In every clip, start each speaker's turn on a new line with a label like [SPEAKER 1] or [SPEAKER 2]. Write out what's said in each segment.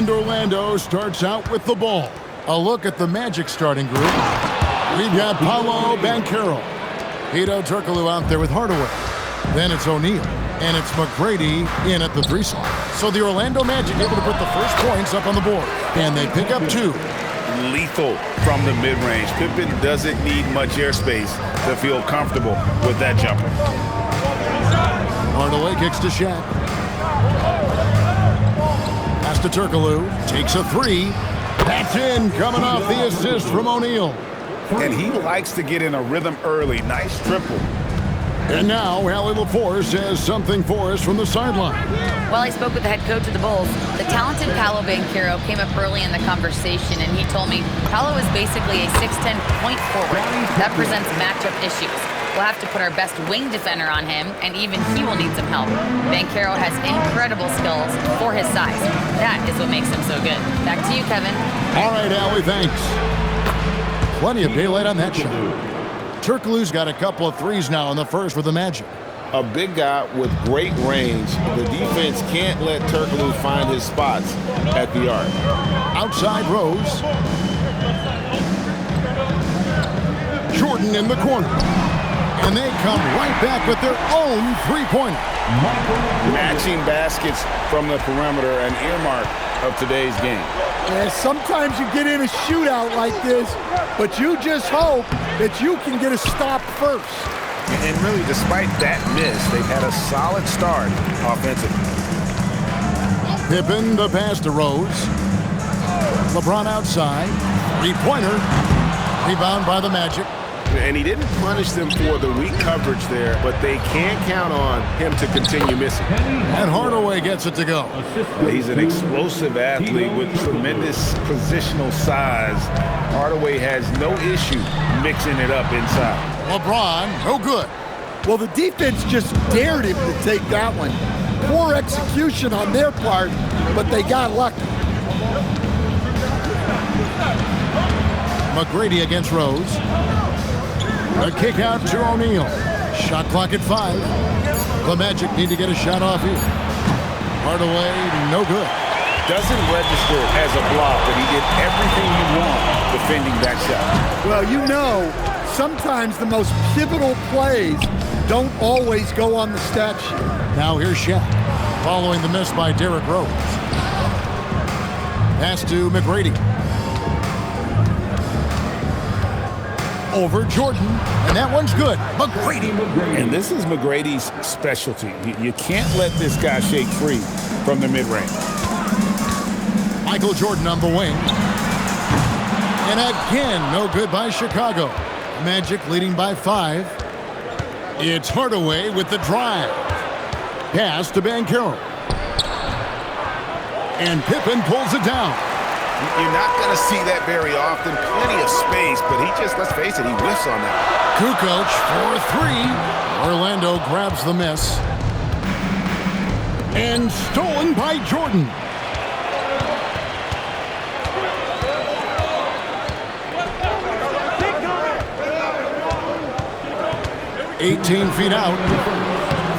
[SPEAKER 1] And Orlando starts out with the ball. A look at the Magic starting group. We've got Paolo Banchero. Hedo Turkoglu out there with Hardaway. Then it's O'Neal. And it's McGrady in at the 3 slot. So the Orlando Magic able to put the first points up on the board. And they pick up 2.
[SPEAKER 2] Lethal from the mid-range. Pippen doesn't need much airspace to feel comfortable with that jumper.
[SPEAKER 1] Hardaway kicks to Shaq. Pass to Turkoglu. Takes a 3. That's in, coming off the assist from O'Neal.
[SPEAKER 2] And he likes to get in a rhythm early. Nice triple.
[SPEAKER 1] And now, Allie LaForce has something for us from the sideline.
[SPEAKER 3] Well, I spoke with the head coach of the Bulls. The talented Paolo Banchero came up early in the conversation, and he told me Paolo is basically a 6'10" point forward. That presents matchup issues. We'll have to put our best wing defender on him, and even he will need some help. Banchero has incredible skills for his size. That is what makes him so good. Back to you, Kevin.
[SPEAKER 1] All right, Allie, thanks. Plenty of daylight on that shot. Turkoglu's got a couple of threes now in the first for the Magic.
[SPEAKER 2] A big guy with great range. The defense can't let Turkoglu find his spots at the arc.
[SPEAKER 1] Outside Rose. Jordan in the corner. And they come right back with their own three-pointer.
[SPEAKER 2] Matching baskets from the perimeter, an earmark of today's game.
[SPEAKER 4] Yeah, sometimes you get in a shootout like this, but you just hope that you can get a stop first.
[SPEAKER 2] And really, despite that miss, they've had a solid start offensively.
[SPEAKER 1] Pippen, the pass to Rose. LeBron outside. Three-pointer. Rebound by the Magic.
[SPEAKER 2] And he didn't punish them for the weak coverage there, but they can't count on him to continue missing.
[SPEAKER 1] And Hardaway gets it to go.
[SPEAKER 2] He's an explosive athlete with tremendous positional size. Hardaway has no issue mixing it up inside.
[SPEAKER 1] LeBron, no good.
[SPEAKER 4] Well, the defense just dared him to take that one. Poor execution on their part, but they got lucky.
[SPEAKER 1] McGrady against Rose. The kick out to O'Neal. Shot clock at 5. The Magic need to get a shot off here. Hardaway, no good.
[SPEAKER 2] Doesn't register as a block, but he did everything you want defending that shot.
[SPEAKER 4] Well, you know, sometimes the most pivotal plays don't always go on the stat sheet.
[SPEAKER 1] Now here's Shaq, following the miss by Derrick Rose. Pass to McGrady. Over Jordan, and that one's good. McGrady.
[SPEAKER 2] And this is McGrady's specialty. You can't let this guy shake free from the mid-range.
[SPEAKER 1] Michael Jordan on the wing. And again, no good by Chicago. Magic leading by 5. It's Hardaway with the drive. Pass to Banchero. And Pippen pulls it down.
[SPEAKER 2] You're not going to see that very often. Plenty of space, but he just, let's face it, he whiffs on that.
[SPEAKER 1] Kukoc for 3. Orlando grabs the miss. And stolen by Jordan. "18 feet out.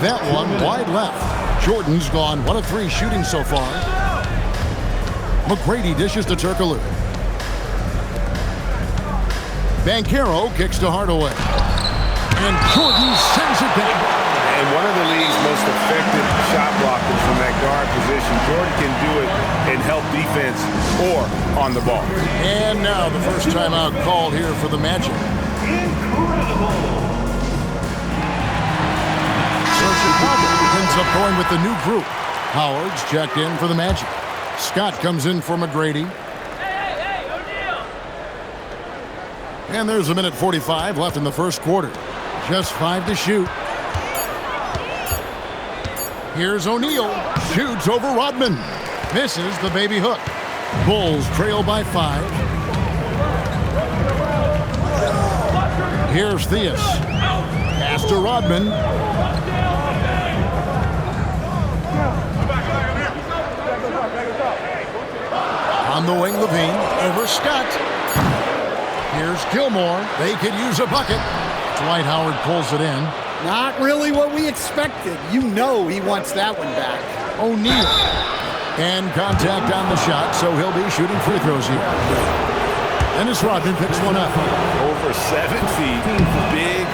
[SPEAKER 1] That one wide left. Jordan's gone 1 of 3 shooting so far. McGrady dishes to Turkoglu. Banchero kicks to Hardaway. And Jordan sends it back.
[SPEAKER 2] And one of the league's most effective shot blockers from that guard position. Jordan can do it and help defense or on the ball.
[SPEAKER 1] And now the first timeout called here for the Magic. So Chicago ends up going with the new group. Howard's checked in for the Magic. Scott comes in for McGrady. And there's a minute 45 left in the first quarter. Just 5 to shoot. Here's O'Neal. Shoots over Rodman. Misses the baby hook. Bulls trail by 5. Here's Theus. Pass to Rodman. On the wing, Levine. Over Scott. Here's Gilmore. They could use a bucket. Dwight Howard pulls it in.
[SPEAKER 4] Not really what we expected. You know he wants that one back.
[SPEAKER 1] O'Neal. And contact on the shot, so he'll be shooting free throws here. Dennis Rodman picks one up.
[SPEAKER 2] Over 7 feet, big,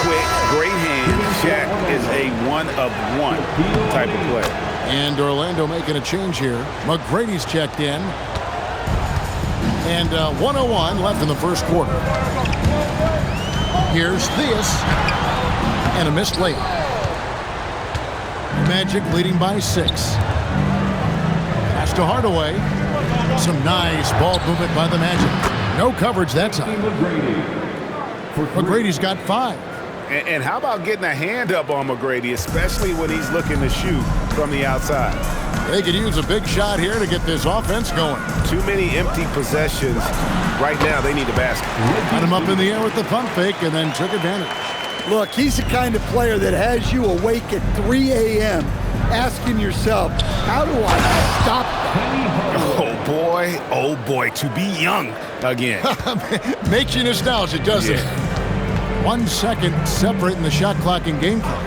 [SPEAKER 2] quick, great hands. Shaq is a one-of-one type of player.
[SPEAKER 1] And Orlando making a change here. McGrady's checked in. And 1:01 left in the first quarter. Here's Theus. And a missed layup. Magic leading by 6. Pass to Hardaway. Some nice ball movement by the Magic. No coverage that time. McGrady's got 5.
[SPEAKER 2] And how about getting a hand up on McGrady, especially when he's looking to shoot from the outside?
[SPEAKER 1] They could use a big shot here to get this offense going.
[SPEAKER 2] Too many empty possessions. Right now, they need a basket.
[SPEAKER 1] Got him up in the air with the pump fake and then took advantage.
[SPEAKER 4] Look, he's the kind of player that has you awake at 3 a.m. asking yourself, how do I stop that?
[SPEAKER 2] Oh boy, to be young again.
[SPEAKER 1] Makes you nostalgic, doesn't it? 1 second separating the shot clock and game clock.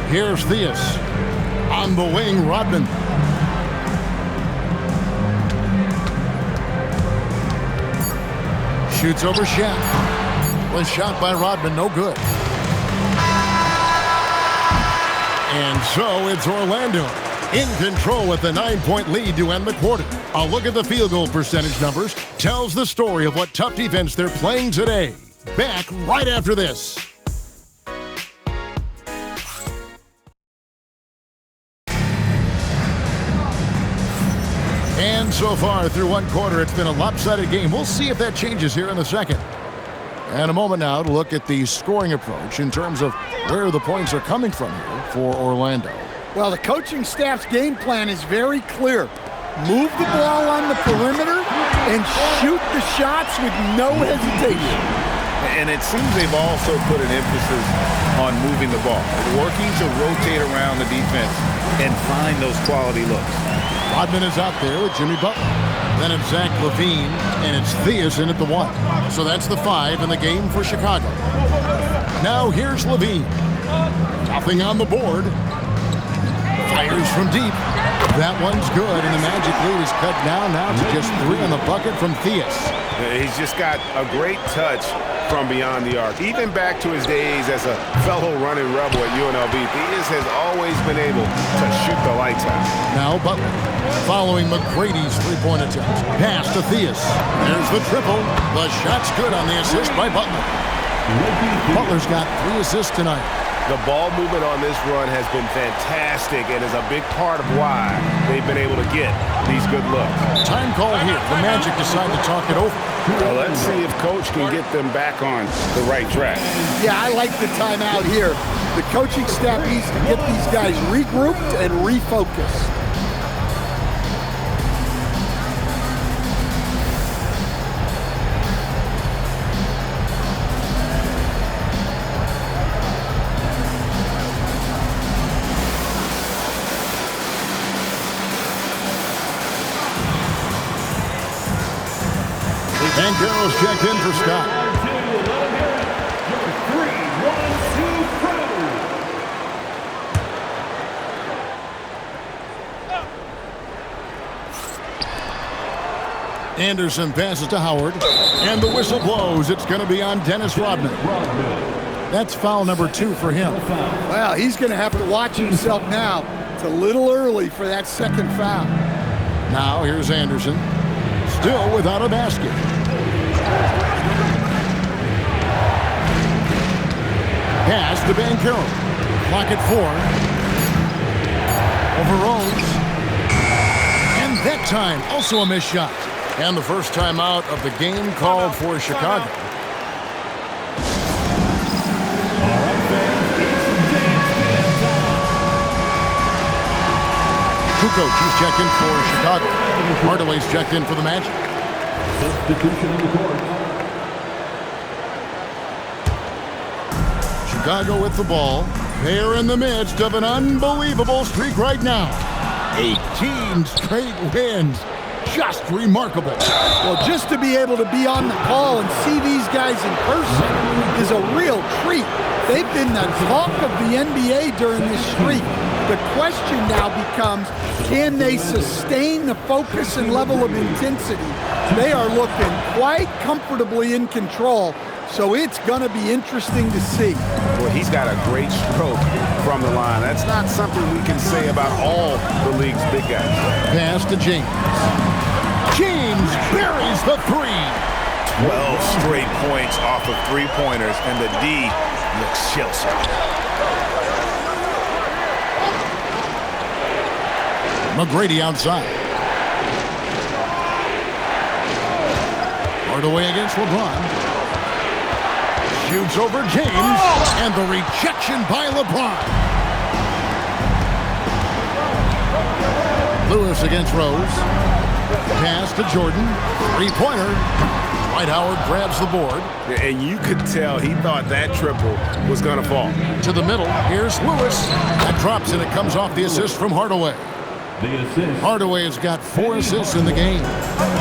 [SPEAKER 1] Here's Theus. On the wing, Rodman. Shoots over Shaq. Was shot by Rodman, no good. And so it's Orlando in control with a 9-point lead to end the quarter. A look at the field goal percentage numbers tells the story of what tough defense they're playing today. Back right after this. And so far through one quarter, it's been a lopsided game. We'll see if that changes here in the second. And a moment now to look at the scoring approach in terms of where the points are coming from here for Orlando.
[SPEAKER 4] Well, the coaching staff's game plan is very clear. Move the ball on the perimeter and shoot the shots with no hesitation.
[SPEAKER 2] And it seems they've also put an emphasis on moving the ball, working to rotate around the defense and find those quality looks.
[SPEAKER 1] Rodman is out there with Jimmy Butler. Then it's Zach LaVine, and it's Theus in at the 1. So that's the 5 in the game for Chicago. Now here's LaVine. Nothing on the board. Fires from deep. That one's good, and the Magic lead is cut now to just 3 on the bucket from Theus.
[SPEAKER 2] He's just got a great touch from beyond the arc. Even back to his days as a fellow running rebel at UNLV, Theus has always been able to shoot the lights out.
[SPEAKER 1] Now Butler, following McGrady's three-point attempt. Pass to Theus. There's the triple. The shot's good on the assist by Butler. Butler's got 3 assists tonight.
[SPEAKER 2] The ball movement on this run has been fantastic and is a big part of why they've been able to get these good looks.
[SPEAKER 1] Time call here. The Magic decide to talk it over.
[SPEAKER 2] Well, let's see if Coach can get them back on the right track.
[SPEAKER 4] Yeah, I like the timeout here. The coaching staff needs to get these guys regrouped and refocused.
[SPEAKER 1] And Carroll's checked in for Scott. Anderson passes to Howard. And the whistle blows. It's going to be on Dennis Rodman. That's foul number 2 for him.
[SPEAKER 4] Well, he's going to have to watch himself now. It's a little early for that second foul.
[SPEAKER 1] Now here's Anderson. Still without a basket. Pass to Banchero. Clock at 4. Over Rose. And that time, also a missed shot. And the first timeout of the game called for Chicago. Kukoc, he's checked in for Chicago. Hardaway's checked in for the Magic.
[SPEAKER 5] Substitution in the court.
[SPEAKER 1] Chicago with the ball. They're in the midst of an unbelievable streak right now. 18 straight wins. just remarkable.
[SPEAKER 4] Well, just to be able to be on the call and see these guys in person is a real treat. They've been the talk of the NBA during this streak. The question now becomes, can they sustain the focus and level of intensity? They are looking quite comfortably in control, so it's going to be interesting to see.
[SPEAKER 2] Well, he's got a great stroke from the line. That's not something we can say about all the league's big guys.
[SPEAKER 1] Pass to James. James buries the three.
[SPEAKER 2] 12 straight points off of three-pointers, and the D looks shell-shocked.
[SPEAKER 1] McGrady outside. Hardaway against LeBron. Shoots over James, and the rejection by LeBron. Lewis against Rose. Pass to Jordan. Three-pointer. Dwight Howard grabs the board.
[SPEAKER 2] And you could tell he thought that triple was going to fall.
[SPEAKER 1] To the middle. Here's Lewis. That drops, and it comes off the assist from Hardaway. Hardaway has got 4 assists in the game.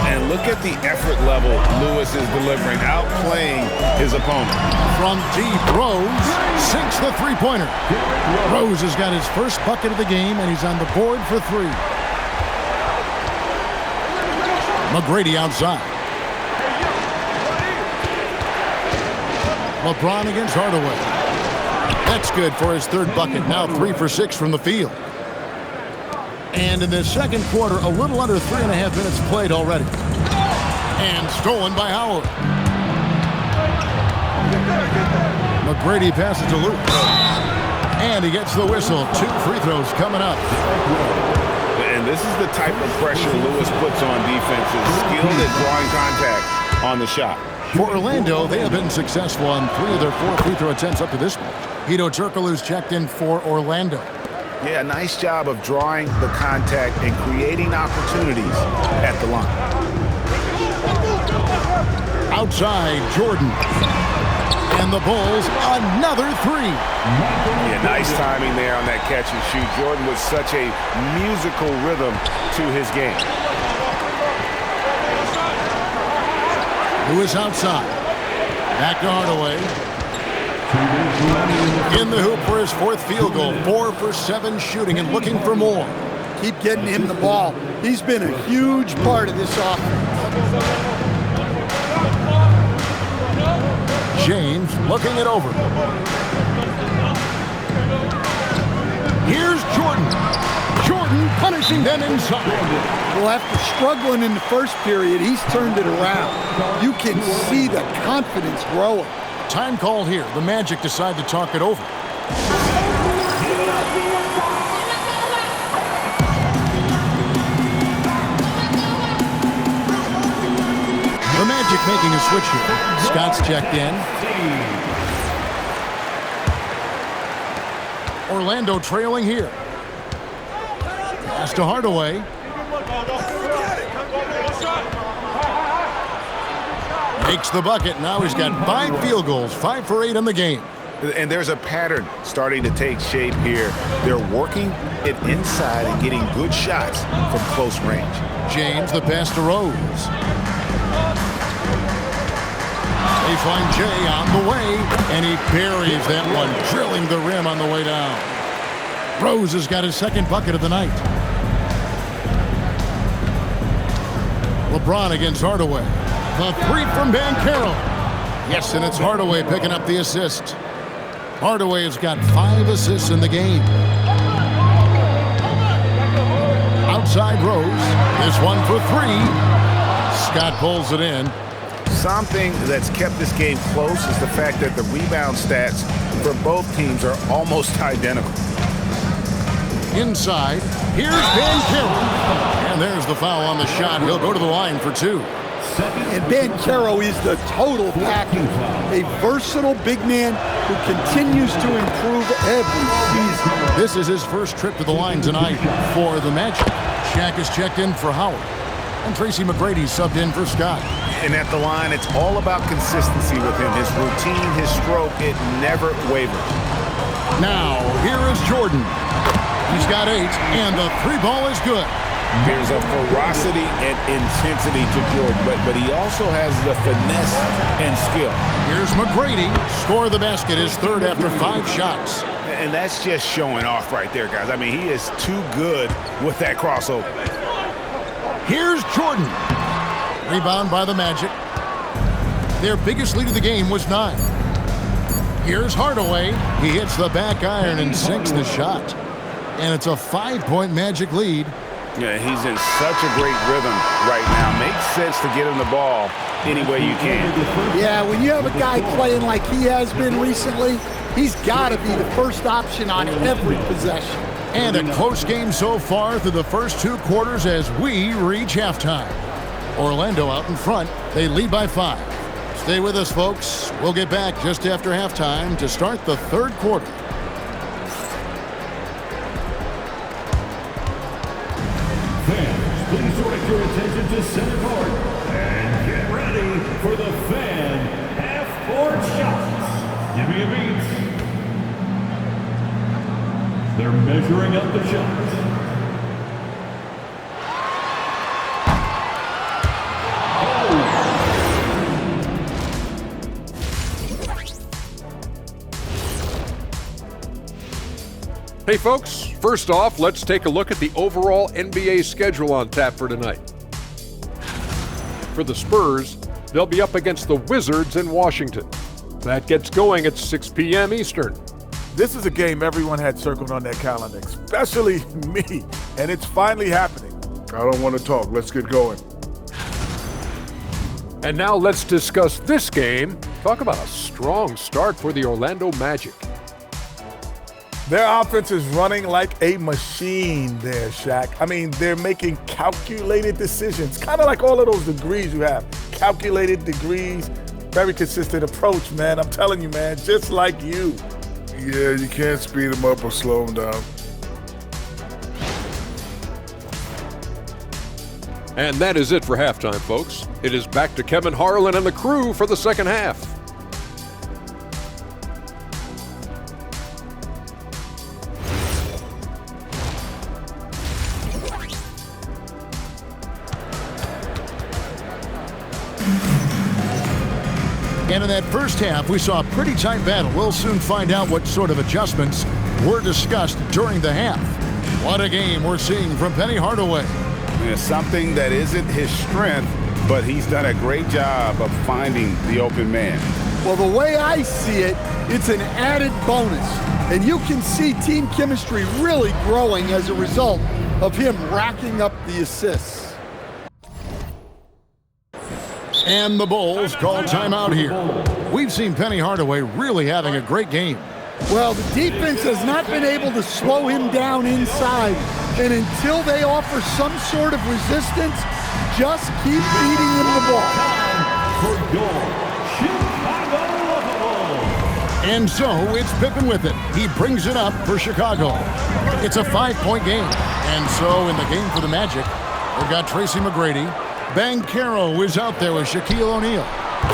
[SPEAKER 2] And look at the effort level Lewis is delivering, outplaying his opponent.
[SPEAKER 1] From deep, Rose sinks the three-pointer. Rose has got his first bucket of the game, and he's on the board for 3. McGrady outside. LeBron against Hardaway. That's good for his 3rd bucket. Now 3 for 6 from the field. And in the second quarter, a little under 3.5 minutes played already. And stolen by Howard. McGrady passes to Luke. And he gets the whistle. 2 free throws coming up.
[SPEAKER 2] And this is the type of pressure Lewis puts on defenses, skilled at drawing contact on the shot.
[SPEAKER 1] For Orlando, they have been successful on 3 of their 4 free throw attempts up to this point. Hedo Turkoglu's checked in for Orlando.
[SPEAKER 2] Yeah, nice job of drawing the contact and creating opportunities at the line.
[SPEAKER 1] Outside, Jordan. And the Bulls, another 3.
[SPEAKER 2] Yeah, nice timing there on that catch and shoot. Jordan with such a musical rhythm to his game.
[SPEAKER 1] Lewis outside. Back to Hardaway. In the hoop for his 4th field goal. 4 for 7 shooting and looking for more.
[SPEAKER 4] Keep getting him the ball. He's been a huge part of this offense.
[SPEAKER 1] James looking it over. Here's Jordan. Jordan punishing them inside.
[SPEAKER 4] Well, after struggling in the first period, he's turned it around. You can see the confidence growing.
[SPEAKER 1] Time called here. The Magic decide to talk it over. The Magic making a switch here. Scott's checked in. Orlando trailing here. Pass to Hardaway. Makes the bucket. Now he's got 5 field goals, 5 for 8 in the game.
[SPEAKER 2] And there's a pattern starting to take shape here. They're working it inside and getting good shots from close range.
[SPEAKER 1] James, the pass to Rose. They find Jay on the way, and he buries that one, drilling the rim on the way down. Rose has got his 2nd bucket of the night. LeBron against Hardaway. The 3 from Banchero. Yes, and it's Hardaway picking up the assist. Hardaway has got 5 assists in the game. Outside Rose. This one for 3. Scott pulls it in.
[SPEAKER 2] Something that's kept this game close is the fact that the rebound stats for both teams are almost identical.
[SPEAKER 1] Inside, here's Banchero. And there's the foul on the shot. He'll go to the line for 2.
[SPEAKER 4] And Banchero is the total package. A versatile big man who continues to improve every season.
[SPEAKER 1] This is his first trip to the line tonight for the Magic. Shaq is checked in for Howard. And Tracy McGrady subbed in for Scott.
[SPEAKER 2] And at the line, it's all about consistency with him. His routine, his stroke, it never wavers.
[SPEAKER 1] Now, here is Jordan. He's got 8, and the 3 ball is good.
[SPEAKER 2] There's a ferocity and intensity to Jordan, but he also has the finesse and skill.
[SPEAKER 1] Here's McGrady. Score the basket, his third after 5 shots.
[SPEAKER 2] And that's just showing off right there, guys. I mean, he is too good with that crossover.
[SPEAKER 1] Here's Jordan. Rebound by the Magic. Their biggest lead of the game was 9. Here's Hardaway. He hits the back iron and sinks the shot. And it's a 5-point Magic lead.
[SPEAKER 2] Yeah, he's in such a great rhythm right now. Makes sense to get him the ball any way you can.
[SPEAKER 4] Yeah, when you have a guy playing like he has been recently, he's got to be the first option on every possession.
[SPEAKER 1] And a close game so far through the first 2 quarters as we reach halftime. Orlando out in front. They lead by 5. Stay with us, folks. We'll get back just after halftime to start the 3rd quarter.
[SPEAKER 5] Fans, please direct your attention to center court and get ready for the fan half-court shots. Give me a beat. They're measuring up the shots.
[SPEAKER 6] Hey folks, first off, let's take a look at the overall NBA schedule on tap for tonight. For the Spurs, they'll be up against the Wizards in Washington. That gets going at 6 p.m. Eastern.
[SPEAKER 7] This is a game everyone had circled on their calendar, especially me, and it's finally happening.
[SPEAKER 8] I don't want to talk. Let's get going.
[SPEAKER 6] And now let's discuss this game. Talk about a strong start for the Orlando Magic.
[SPEAKER 7] Their offense is running like a machine there, Shaq. I mean, they're making calculated decisions, kind of like all of those degrees you have. Calculated degrees, very consistent approach, man. I'm telling you, man, just like you.
[SPEAKER 8] Yeah, you can't speed them up or slow them down.
[SPEAKER 6] And that is it for halftime, folks. It is back to Kevin Harlan and the crew for the second half.
[SPEAKER 1] And in that first half, we saw a pretty tight battle. We'll soon find out what sort of adjustments were discussed during the half. What a game we're seeing from Penny Hardaway.
[SPEAKER 2] It's something that isn't his strength, but he's done a great job of finding the open man.
[SPEAKER 4] Well, the way I see it, it's an added bonus. And you can see team chemistry really growing as a result of him racking up the assists.
[SPEAKER 1] And the Bulls call timeout here. We've seen Penny Hardaway really having a great game.
[SPEAKER 4] Well, the defense has not been able to slow him down inside. And until they offer some sort of resistance, just keep feeding him the ball.
[SPEAKER 1] And so it's Pippen with it. He brings it up for Chicago. It's a 5-point game. And so in the game for the Magic, we've got Tracy McGrady. Banchero is out there with Shaquille O'Neal.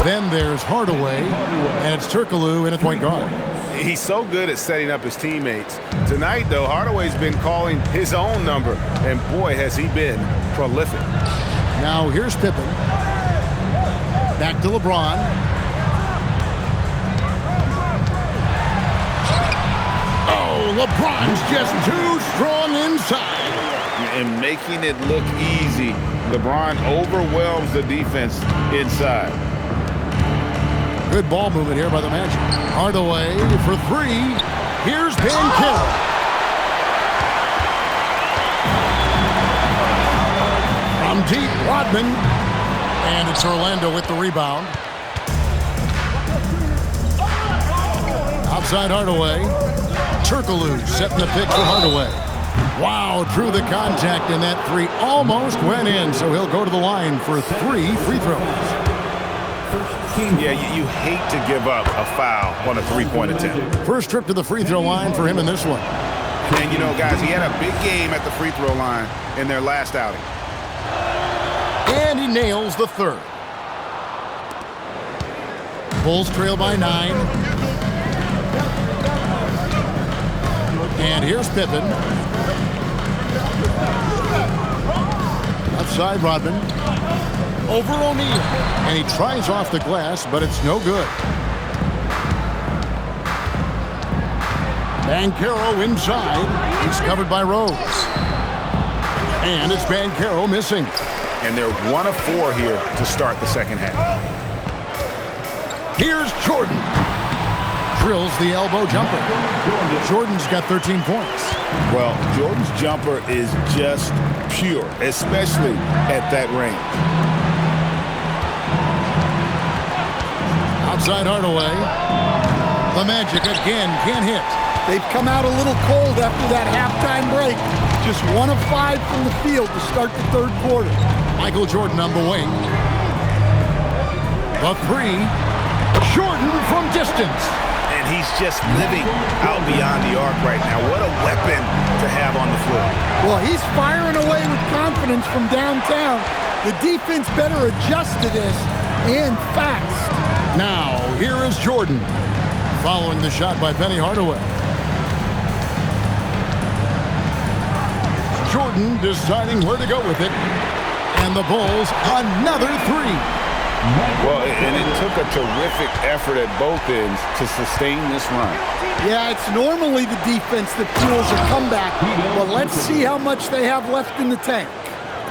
[SPEAKER 1] Then there's Hardaway, and it's Turkoglu in a point guard.
[SPEAKER 2] He's so good at setting up his teammates. Tonight, though, Hardaway's been calling his own number, and boy, has he been prolific.
[SPEAKER 1] Now here's Pippen. Back to LeBron. Oh, LeBron's just too strong inside.
[SPEAKER 2] And making it look easy, LeBron overwhelms the defense inside.
[SPEAKER 1] Good ball movement here by the Magic. Hardaway for 3. Here's Banchero. From deep, Rodman. And it's Orlando with the rebound. Outside Hardaway. Turkoglu setting the pick for Hardaway. Wow, drew the contact, and that 3 almost went in, so he'll go to the line for 3 free throws.
[SPEAKER 2] Yeah, you hate to give up a foul on a three-point attempt.
[SPEAKER 1] First trip to the free throw line for him in this one.
[SPEAKER 2] And, you know, guys, he had a big game at the free throw line in their last outing.
[SPEAKER 1] And he nails the 3rd. Bulls trail by 9. And here's Pippen. Left side, Rodman. Over O'Neal. And he tries off the glass, but it's no good. Banchero inside. He's covered by Rose. And it's Banchero missing.
[SPEAKER 2] And they're 1 of 4 here to start the second half.
[SPEAKER 1] Here's Jordan. Drills the elbow jumper. Jordan's got 13 points.
[SPEAKER 2] Well, Jordan's jumper is just pure, especially at that range.
[SPEAKER 1] Outside Hardaway. The Magic again can't hit.
[SPEAKER 4] They've come out a little cold after that halftime break. Just 1 of 5 from the field to start the third quarter.
[SPEAKER 1] Michael Jordan on the wing. The three. Jordan from distance.
[SPEAKER 2] And he's just living out beyond the arc right now. What a weapon to have on the floor.
[SPEAKER 4] Well, he's firing away with confidence from downtown. The defense better adjust to this, and fast.
[SPEAKER 1] Now, here is Jordan, following the shot by Penny Hardaway. Jordan deciding where to go with it. And the Bulls, another three.
[SPEAKER 2] Well, and it took a terrific effort at both ends to sustain this run.
[SPEAKER 4] Yeah, it's normally the defense that fuels a comeback, but let's see how much they have left in the tank.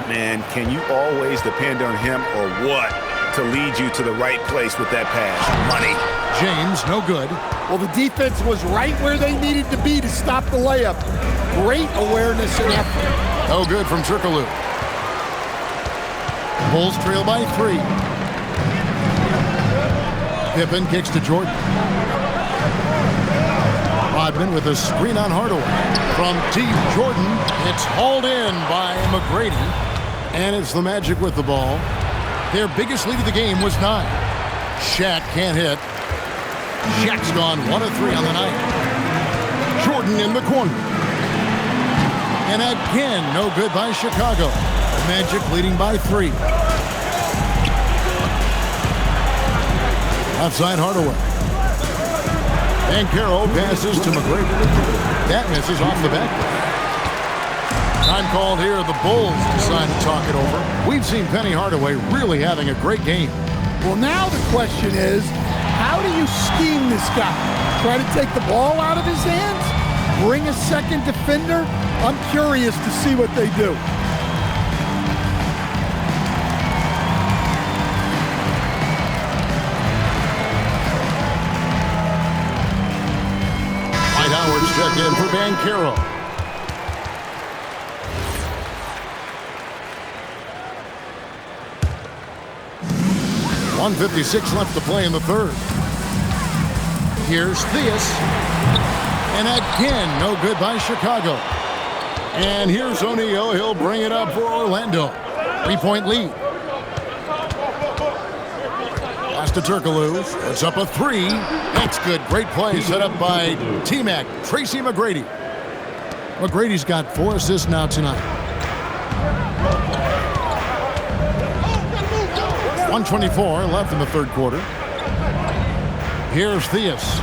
[SPEAKER 2] Man, can you always depend on him or what to lead you to the right place with that pass? Money.
[SPEAKER 1] James, no good.
[SPEAKER 4] Well, the defense was right where they needed to be to stop the layup. Great awareness and effort.
[SPEAKER 1] No good from Turkoglu. Bulls trail by 3. Pippen kicks to Jordan. Rodman with a screen on Hardaway. From deep, Jordan. It's hauled in by McGrady. And it's the Magic with the ball. Their biggest lead of the game was 9. Shaq can't hit. Shaq's gone 1 of 3 on the night. Jordan in the corner. And again, no good by Chicago. The Magic leading by 3. Outside Hardaway. Banchero passes to McGrady. That misses off the back. Time called here. The Bulls decide to talk it over. We've seen Penny Hardaway really having a great game.
[SPEAKER 4] Well, now the question is, how do you scheme this guy? Try to take the ball out of his hands? Bring a second defender? I'm curious to see what they do.
[SPEAKER 1] Howard's checked in for Banchero. .156 left to play in the third. Here's Theus. And again, no good by Chicago. And here's O'Neal. He'll bring it up for Orlando. 3-point lead. Pass to Turkoglu. It's up a 3. That's good. Great play set up by T-Mac, Tracy McGrady. McGrady's got 4 assists now tonight. 1:24 left in the third quarter. Here's Theus.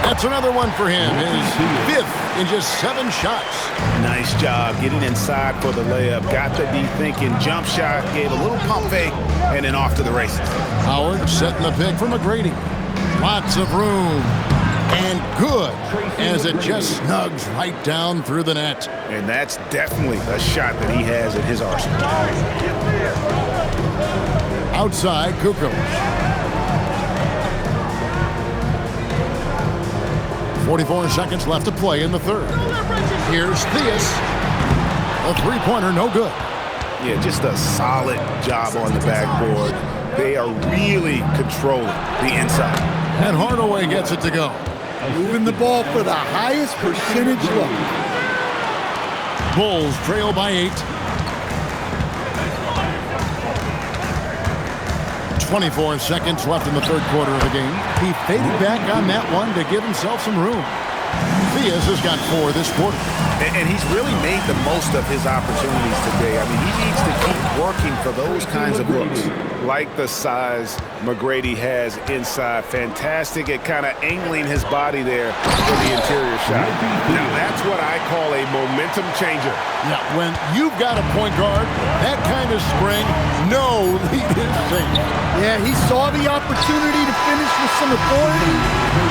[SPEAKER 1] That's another one for him. His 5th in just 7 shots.
[SPEAKER 2] Nice job getting inside for the layup. Got to be thinking jump shot, gave a little pump fake, and then off to the races.
[SPEAKER 1] Howard setting the pick for McGrady. Lots of room. And good, as it just snugs right down through the net.
[SPEAKER 2] And that's definitely a shot that he has at his arsenal.
[SPEAKER 1] Outside, Kukoc. 44 seconds left to play in the third. Here's Theus. A 3-pointer, no good.
[SPEAKER 2] Yeah, just a solid job on the backboard. They are really controlling the inside.
[SPEAKER 1] And Hardaway gets it to go.
[SPEAKER 4] Moving the ball for the highest percentage look.
[SPEAKER 1] Bulls trail by 8. 24 seconds left in the third quarter of the game. He faded back on that one to give himself some room. Theus has got 4 this quarter.
[SPEAKER 2] And he's really made the most of his opportunities today. I mean, he needs to keep working for those kinds of looks. Like the size McGrady has inside. Fantastic at kind of angling his body there for the interior shot. Now, that's what I call a momentum changer.
[SPEAKER 1] Yeah, when you've got a point guard, that kind of spring, no lead is safe.
[SPEAKER 4] Yeah, he saw the opportunity to finish with some authority,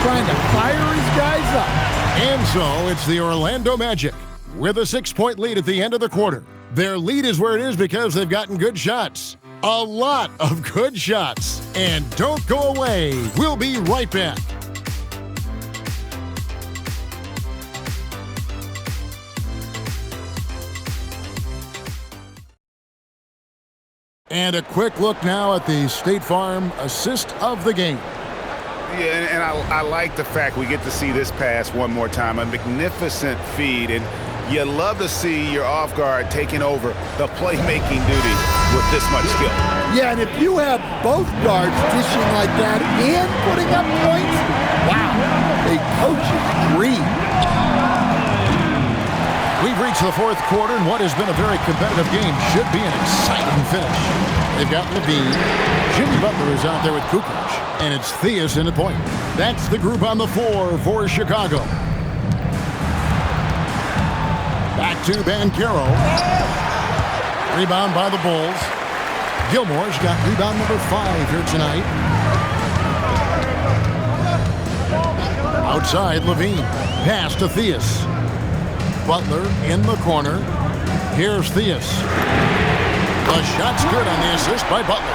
[SPEAKER 4] trying to fire his guys up.
[SPEAKER 1] And so it's the Orlando Magic with a 6-point lead at the end of the quarter. Their lead is where it is because they've gotten good shots. A lot of good shots. And don't go away. We'll be right back. And a quick look now at the State Farm assist of the game.
[SPEAKER 2] Yeah, and I like the fact we get to see this pass one more time. A magnificent feed, and you love to see your off guard taking over the playmaking duty with this much skill.
[SPEAKER 4] Yeah, and if you have both guards dishing like that and putting up points, wow, a coach's dream.
[SPEAKER 1] We've reached the 4th quarter, and what has been a very competitive game should be an exciting finish. They've got Levine. Jimmy Butler is out there with Kukoc, and it's Theus in the point. That's the group on the floor for Chicago. Back to Banchero. Rebound by the Bulls. Gilmore's got rebound number 5 here tonight. Outside, Levine. Pass to Theus. Butler in the corner. Here's Theus. The shot's good on the assist by Butler.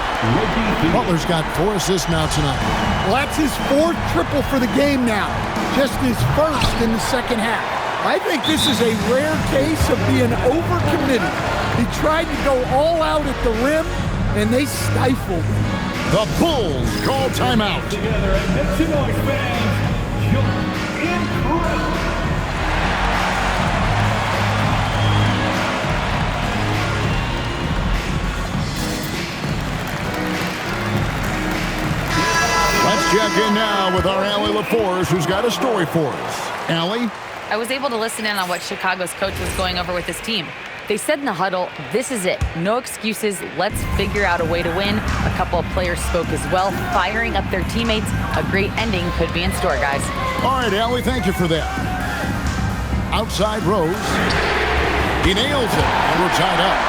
[SPEAKER 1] Butler's got 4 assists now tonight.
[SPEAKER 4] Well, that's his 4th triple for the game now. Just his 1st in the second half. I think this is a rare case of being overcommitted. He tried to go all out at the rim, and they stifled him.
[SPEAKER 1] The Bulls call timeout.
[SPEAKER 5] Together, and make some noise, fans. You're incredible.
[SPEAKER 1] Let's check in now with our Allie LaForce, who's got a story for us. Allie?
[SPEAKER 3] I was able to listen in on what Chicago's coach was going over with his team. They said in the huddle, this is it. No excuses. Let's figure out a way to win. A couple of players spoke as well, firing up their teammates. A great ending could be in store, guys.
[SPEAKER 1] All right, Allie, thank you for that. Outside Rose. He nails it, and we're tied up.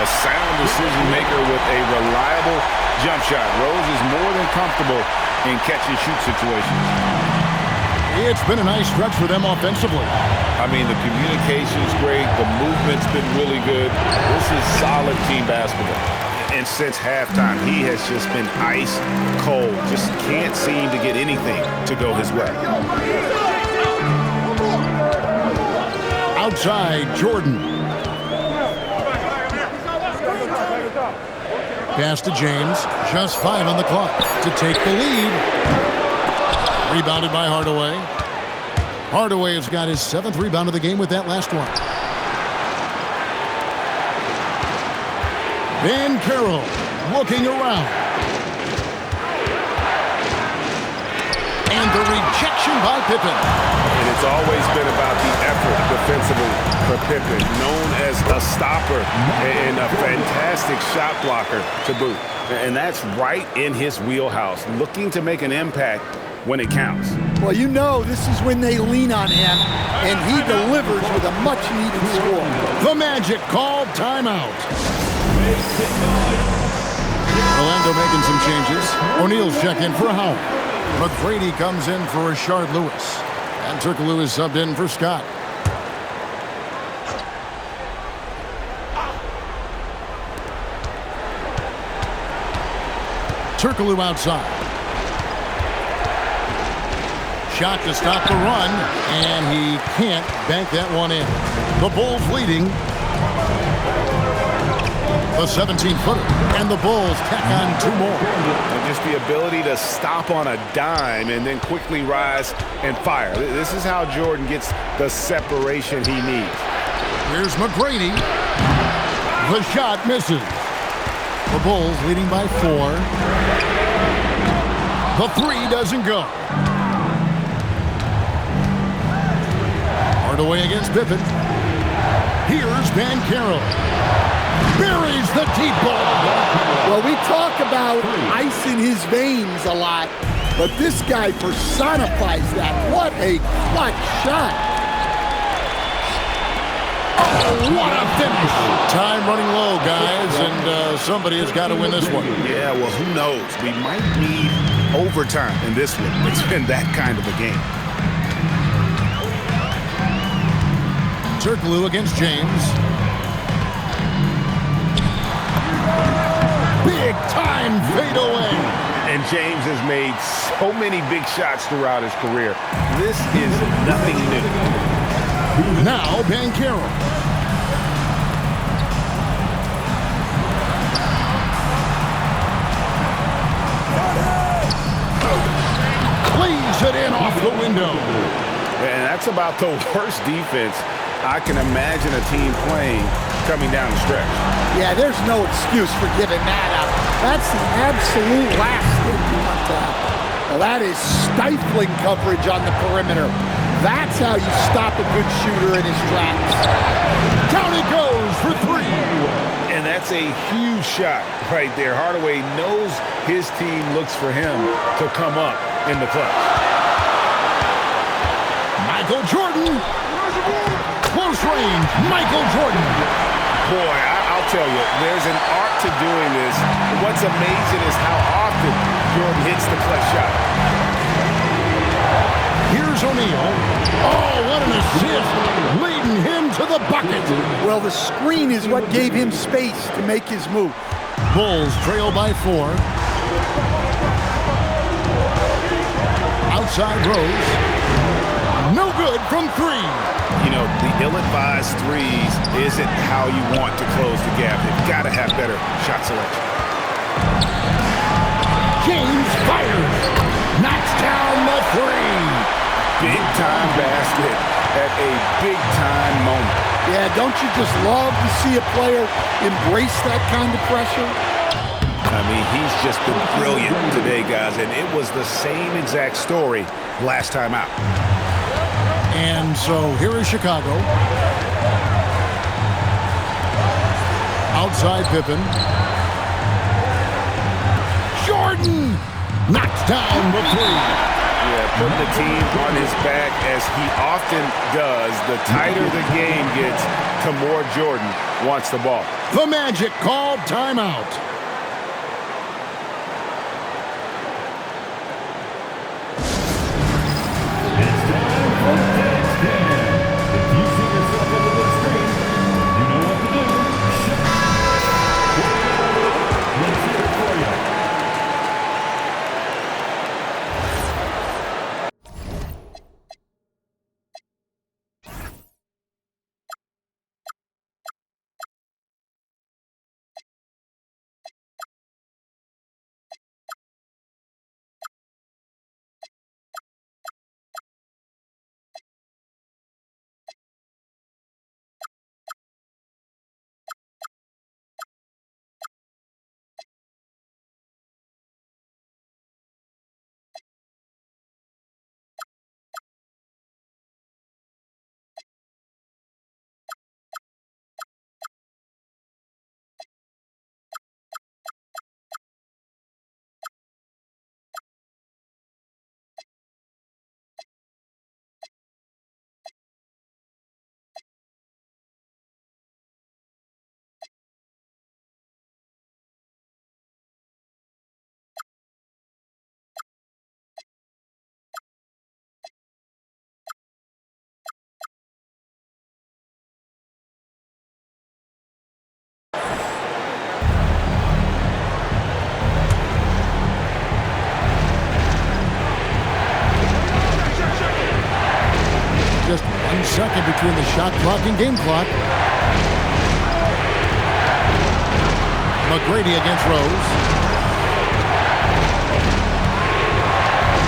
[SPEAKER 2] A sound decision maker with a reliable jump shot. Rose is more than comfortable in catch-and-shoot situations.
[SPEAKER 1] It's been a nice stretch for them offensively.
[SPEAKER 2] I mean, the communication's great. The movement's been really good. This is solid team basketball. And since halftime, he has just been ice cold. Just can't seem to get anything to go his way.
[SPEAKER 1] Outside, Jordan. Pass to James. Just 5 on the clock to take the lead. Rebounded by Hardaway. Hardaway has got his 7th rebound of the game with that last one. Banchero looking around. And the rejection by Pippen.
[SPEAKER 2] And it's always been about the effort defensively for Pippen, known as a stopper and a fantastic shot blocker to boot. And that's right in his wheelhouse, looking to make an impact when it counts.
[SPEAKER 4] Well, you know this is when they lean on him, and he delivers with a much-needed score.
[SPEAKER 1] The Magic called timeout. Orlando making some changes. O'Neal's check in for Howard. McGrady comes in for Rashard Lewis. And Turkoglu is subbed in for Scott. Turkoglu outside. Shot to stop the run, and he can't bank that one in. The Bulls leading. The 17-footer, and the Bulls tack on 2 more.
[SPEAKER 2] And just the ability to stop on a dime and then quickly rise and fire. This is how Jordan gets the separation he needs.
[SPEAKER 1] Here's McGrady. The shot misses. The Bulls leading by 4. The 3 doesn't go. away against Pippen. Here's Banchero. Buries the deep ball.
[SPEAKER 4] Well, we talk about ice in his veins a lot, but this guy personifies that. What a clutch shot.
[SPEAKER 1] Oh, what a finish. Time running low, guys, and somebody has got to win this one.
[SPEAKER 2] Yeah, well, who knows? We might need overtime in this one. It's been that kind of a game.
[SPEAKER 1] Turkoglu against James. Big time fade away.
[SPEAKER 2] And James has made so many big shots throughout his career. This is nothing new.
[SPEAKER 1] Now Banchero. Cleaves it in off the window.
[SPEAKER 2] And that's about the worst defense I can imagine a team playing coming down the stretch.
[SPEAKER 4] Yeah, there's no excuse for giving that up. That's the absolute last thing you want to happen. Well, that is stifling coverage on the perimeter. That's how you stop a good shooter in his tracks.
[SPEAKER 1] Down he goes for three.
[SPEAKER 2] And that's a huge shot right there. Hardaway knows his team looks for him to come up in the clutch.
[SPEAKER 1] Michael Jordan. Close range, Michael Jordan.
[SPEAKER 2] Boy, I'll tell you, there's an art to doing this. What's amazing is how often Jordan hits the clutch shot.
[SPEAKER 1] Here's O'Neal. Oh, what an assist, leading him to the bucket.
[SPEAKER 4] Well, the screen is what gave him space to make his move.
[SPEAKER 1] Bulls trail by 4. Outside Rose. No good from 3.
[SPEAKER 2] You know, the ill-advised threes isn't how you want to close the gap. You've got to have better shot selection.
[SPEAKER 1] James fires. Knocks down the 3.
[SPEAKER 2] Big-time basket at a big-time moment.
[SPEAKER 4] Yeah, don't you just love to see a player embrace that kind of pressure?
[SPEAKER 2] I mean, he's just been brilliant today, guys, and it was the same exact story last time out.
[SPEAKER 1] And so here is Chicago. Outside Pippen. Jordan knocks down the 3.
[SPEAKER 2] Yeah, putting the team on his back as he often does. The tighter the game gets, the more Jordan wants the ball.
[SPEAKER 1] The Magic called timeout. Just 1 second between the shot clock and game clock. McGrady against Rose.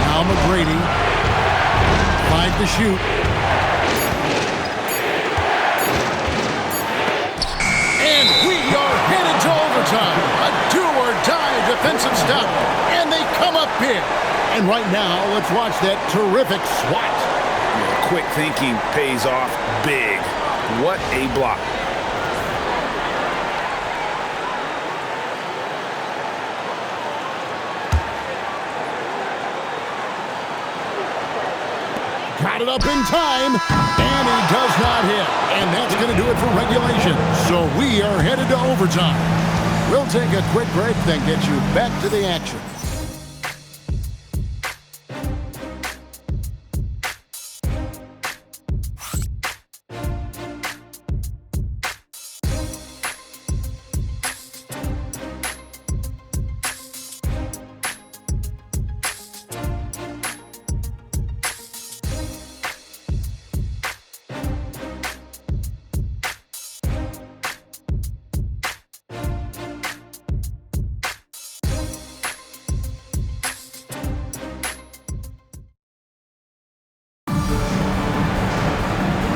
[SPEAKER 1] Now McGrady. 5 to shoot. And we are headed to overtime. A do-or-die defensive stop. And they come up big. And right now, let's watch that terrific swat.
[SPEAKER 2] quick thinking pays off big. What a block.
[SPEAKER 1] Got it up in time, and he does not hit. And that's going to do it for regulation. So we are headed to overtime. We'll take a quick break, then get you back to the action.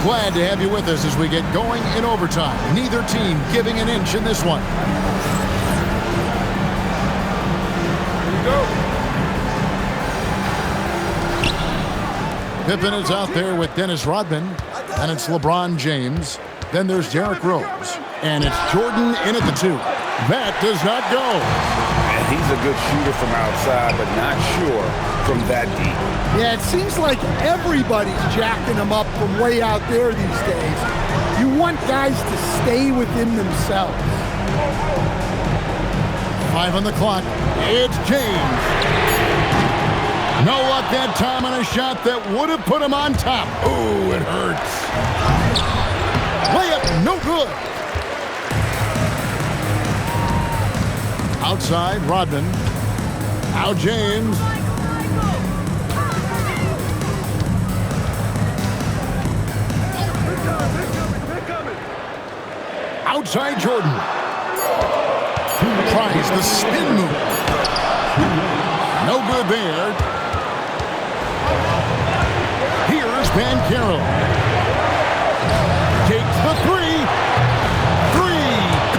[SPEAKER 1] Glad to have you with us as we get going in overtime. Neither team giving an inch in this one. Here we go. Pippen is out there with Dennis Rodman. And it's LeBron James. Then there's Derrick Rose. And it's Jordan in at the 2. That does not go.
[SPEAKER 2] And he's a good shooter from outside, but not sure from that deep.
[SPEAKER 4] Yeah, it seems like everybody's jacking them up from way out there these days. You want guys to stay within themselves.
[SPEAKER 1] 5 on the clock. It's James. No luck that time on a shot that would have put him on top. Oh, it hurts. Layup, no good. Outside, Rodman. Now James. Outside Jordan. Tries the spin move. No good there. Here's Banchero. Takes the 3. 3.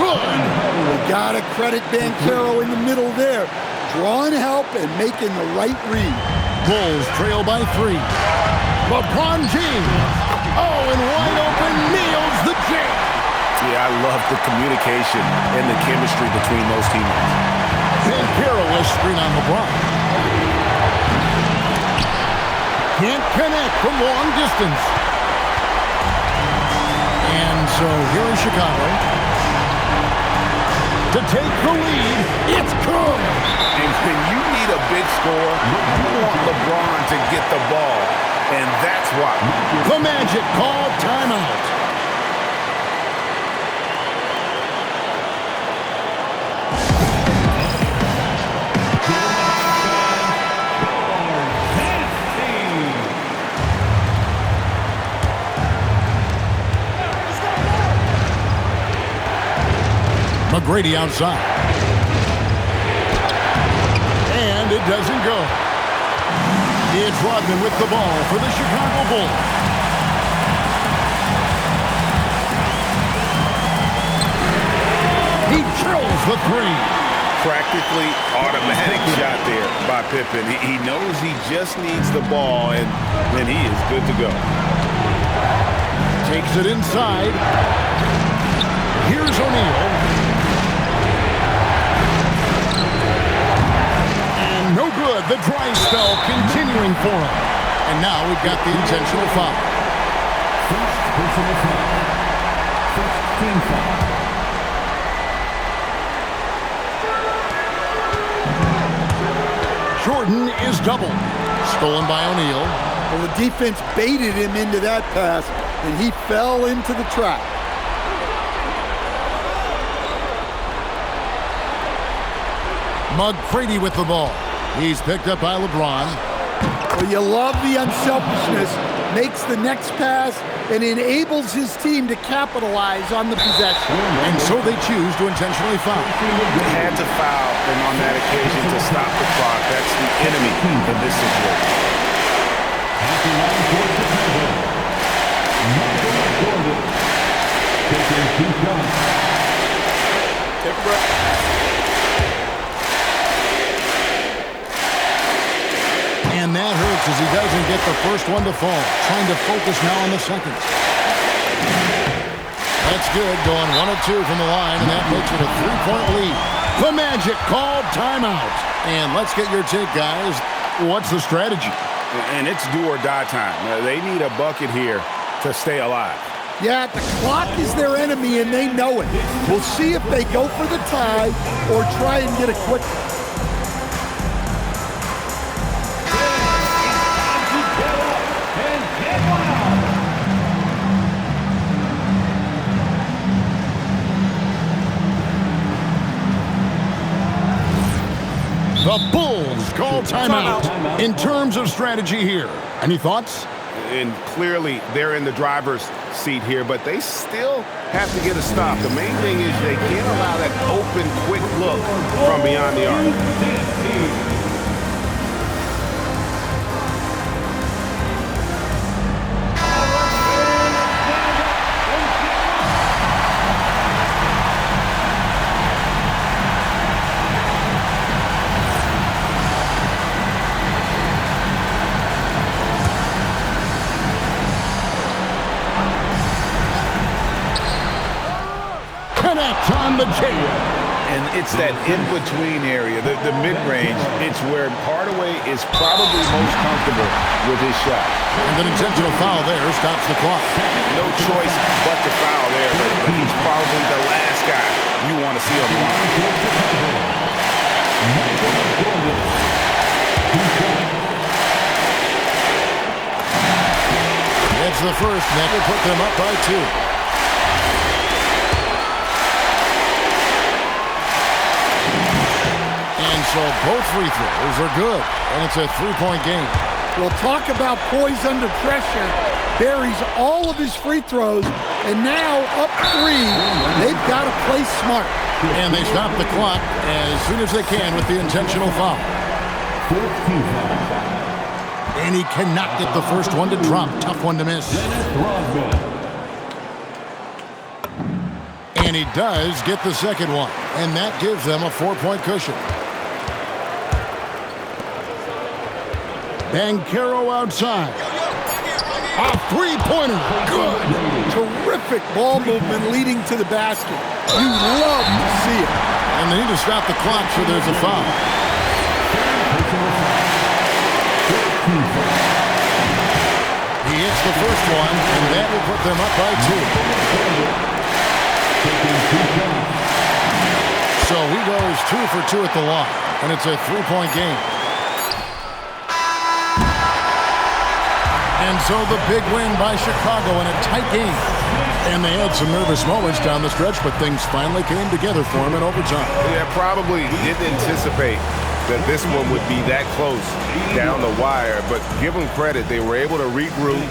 [SPEAKER 1] Good.
[SPEAKER 4] We gotta credit Banchero in the middle there. Drawing help and making the right read.
[SPEAKER 1] Bulls trail by 3. LeBron James. Oh, and wide open, nails the jam.
[SPEAKER 2] Yeah, I love the communication and the chemistry between those teammates.
[SPEAKER 1] Banchero was screen on LeBron. Can't connect from long distance. And so here is Chicago. To take the lead, it's good.
[SPEAKER 2] And when you need a big score, you want LeBron to get the ball. And that's why.
[SPEAKER 1] The Magic call timeout. McGrady outside. And it doesn't go. It's Rodman with the ball for the Chicago Bulls. He drills the 3.
[SPEAKER 2] Practically automatic shot there by Pippen. He knows he just needs the ball, and then he is good to go.
[SPEAKER 1] Takes it inside. Here's O'Neal. No good. The dry spell continuing for him. And now we've got the intentional foul.
[SPEAKER 5] First personal foul. First team foul.
[SPEAKER 1] Jordan is doubled. Stolen by O'Neal.
[SPEAKER 4] Well, the defense baited him into that pass, and he fell into the trap.
[SPEAKER 1] McGrady with the ball. He's picked up by LeBron.
[SPEAKER 4] Well, you love the unselfishness. Makes the next pass and enables his team to capitalize on the possession.
[SPEAKER 1] And so they choose to intentionally foul.
[SPEAKER 2] They had to foul, and on that occasion to stop the clock. That's the enemy in this situation.
[SPEAKER 7] Take a breath.
[SPEAKER 1] And that hurts as he doesn't get the first one to fall. Trying to focus now on the second. That's good, going 1 of 2 from the line, and that makes it a 3-point lead. The Magic called timeout. And let's get your take, guys. What's the strategy?
[SPEAKER 2] And it's do or die time. They need a bucket here to stay alive.
[SPEAKER 4] Yeah, the clock is their enemy, and they know it. We'll see if they go for the tie or try and get a quick.
[SPEAKER 1] The Bulls call timeout. In terms of strategy here, any thoughts?
[SPEAKER 2] And clearly they're in the driver's seat here, but they still have to get a stop. The main thing is they can't allow that open, quick look from beyond the arc.
[SPEAKER 1] On the J.
[SPEAKER 2] And it's that in-between area, the mid-range. It's where Hardaway is probably most comfortable with his shot.
[SPEAKER 1] And an intentional foul there stops the clock.
[SPEAKER 2] No choice but to foul there, but he's probably the last guy you want to see on the line.
[SPEAKER 1] That's the first, and that will put them up by 2. And so both free throws are good, and it's a 3-point game.
[SPEAKER 4] We'll talk about poise under pressure. Buries all of his free throws, and now up 3. They've got to play smart.
[SPEAKER 1] And they stop the clock as soon as they can with the intentional foul. And he cannot get the first one to drop. Tough one to miss. And he does get the second one, and that gives them a 4-point cushion. Banchero outside. A 3-pointer. Good.
[SPEAKER 4] Terrific ball movement leading to the basket. You love to see it.
[SPEAKER 1] And they need to stop the clock, so there's a foul. He hits the first one, and that will put them up by 2. So he goes 2 for 2 at the line, and it's a 3-point game. And so the big win by Chicago in a tight game. And they had some nervous moments down the stretch, but things finally came together for them in overtime.
[SPEAKER 2] Yeah, probably didn't anticipate that this one would be that close down the wire, but give them credit. They were able to regroup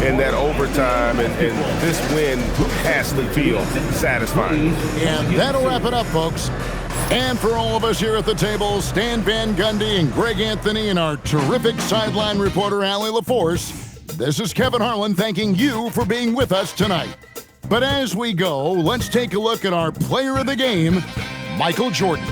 [SPEAKER 2] in that overtime, and this win has to feel satisfying.
[SPEAKER 1] And that'll wrap it up, folks. And for all of us here at the table, Stan Van Gundy and Greg Anthony and our terrific sideline reporter, Allie LaForce, this is Kevin Harlan thanking you for being with us tonight. But as we go, let's take a look at our player of the game, Michael Jordan.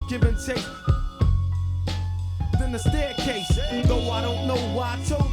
[SPEAKER 9] Give and take, then the staircase. Though I don't know why I told you.